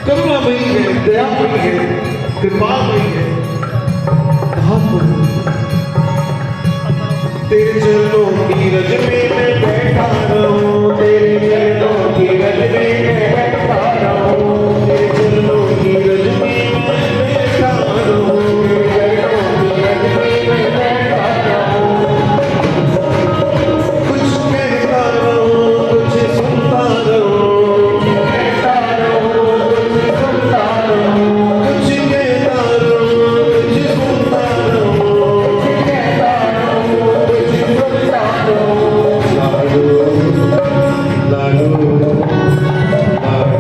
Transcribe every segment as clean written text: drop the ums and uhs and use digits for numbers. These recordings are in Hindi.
करुणामयी है, दयामयी है, कृपामयी है। तेरे चरणों की रज में मैं बैठा रहूं, तेरे चरणों की रज में मैं बैठा रहूं, तेरे चरणों की रज में मैं बैठा रहूं, तेरे चरणों की रज में मैं बैठा रहूं। कुछ कहता रहूं, कुछ सुनता रहूं, कहता रहूं, कुछ सुनता रहूं, कुछ कहता रहूं, कुछ सुनता रहूं, कहता रहूं, कुछ सुनता रहूं। लाडू लाडू लाडू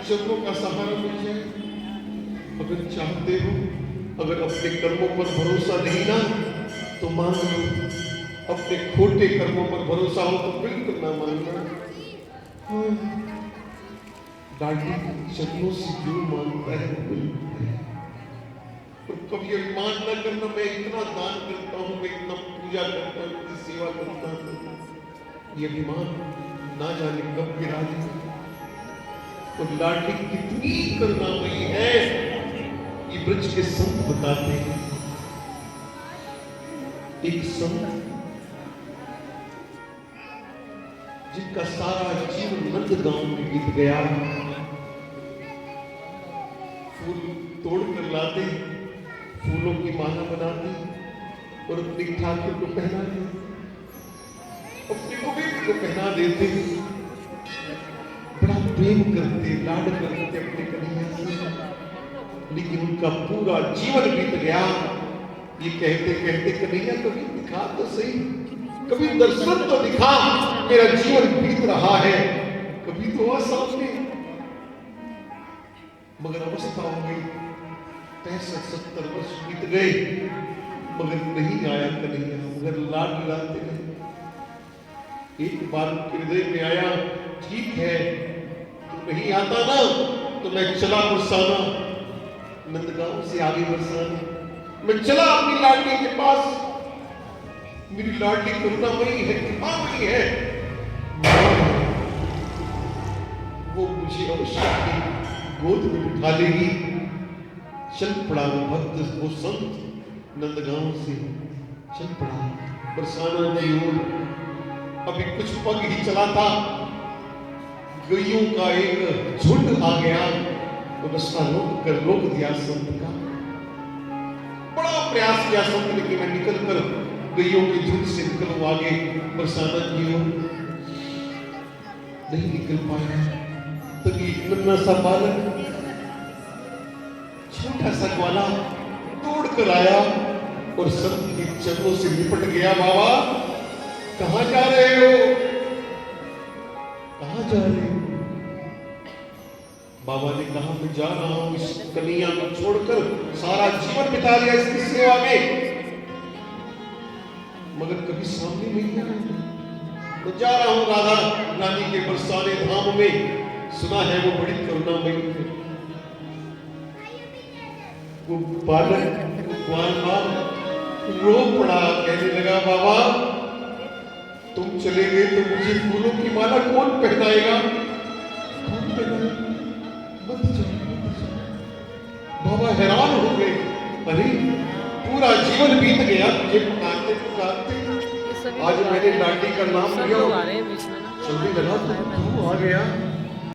चरणों का सहारा मिल जाए। अगर चाहते हो, अगर अपने कर्मों पर भरोसा नहीं ना तो मांग लो, अपने खोटे कर्मों पर भरोसा हो तो बिल्कुल ना मांगना। डांडी चरणों से जो मांगता है वो मिलता है। और कभी अभिमान न करना, मैं इतना दान करता हूँ, मैं इतना पूजा करता हूँ, इतनी सेवा करता हूँ, ये अभिमान ना जाने कब गिरा दे। और लाडली कितनी करुणामयी है, ये ब्रज के संत बताते हैं। एक संत जिनका सारा जीवन नंदगांव में बीत गया, फूल तोड़ कर लाते, फूलों की माला बनाते और अपने ठाकुर को पहना देते, अपने गोविंद को पहना देते, बड़ा प्रेम करते, लाड करते अपने कन्हैया से। लेकिन उनका पूरा जीवन बीत गया ये कहते कहते, कन्हैया कभी दिखा तो सही, कभी दर्शन तो दिखा, मेरा जीवन बीत रहा है, कभी तो आ सामने। मगर अवस्था हो गई, 65-70 वर्ष बीत गए, मगर नहीं आया कन्हैया, मगर लाड लाते रहे। एक बार हृदय में आया, ठीक है तू नहीं आता ना तो मैं चला बरसाना, नंदगांव से आगे बरसाना, मैं चला अपनी लाडली के पास। मेरी लाडली करुणामयी है, कृपामयी है, वो मुझे अवश्य गोद में उठा लेगी। चल पड़ा वो भक्त, वो संत नंदगांव से चल पड़ा बरसाना की ओर। अभी कुछ पग ही चला था, गैयों का एक झुंड आ गया, तो रास्ता रोक दिया संत का। बड़ा प्रयास किया संत ने कि मैं निकल कर गैयों के झुंड से निकलूं आगे बरसाना की ओर, नहीं निकल पाया। तो एक नन्हा सा बालक, छोटा सा ग्वाला दौड़ कर आया और संत के चरणों से लिपट गया। बाबा कहां जा रहे हो, कहां जा रहे हो? बाबा ने कहा मैं जा रहा हूं इस कन्हैया को छोड़कर, सारा जीवन बिता लिया इसकी सेवा में, मगर कभी सामने नहीं आया। मैं जा रहा हूं राधा रानी के बरसाने धाम में, सुना है वो बड़ी करुणामयी है। वो बालक ग्वाल रो पड़ा, कहने लगा बाबा तुम चले गए तो मुझे फूलों की माला कौन पहनाएगा, कौन पहनाएगा, मत जाओ। बाबा हैरान हो गए, अरे पूरा जीवन बीत गया तुझे पुकारते पुकारते, आज मैंने लाडली का नाम लिया, चलने लगा तो तू आ गया।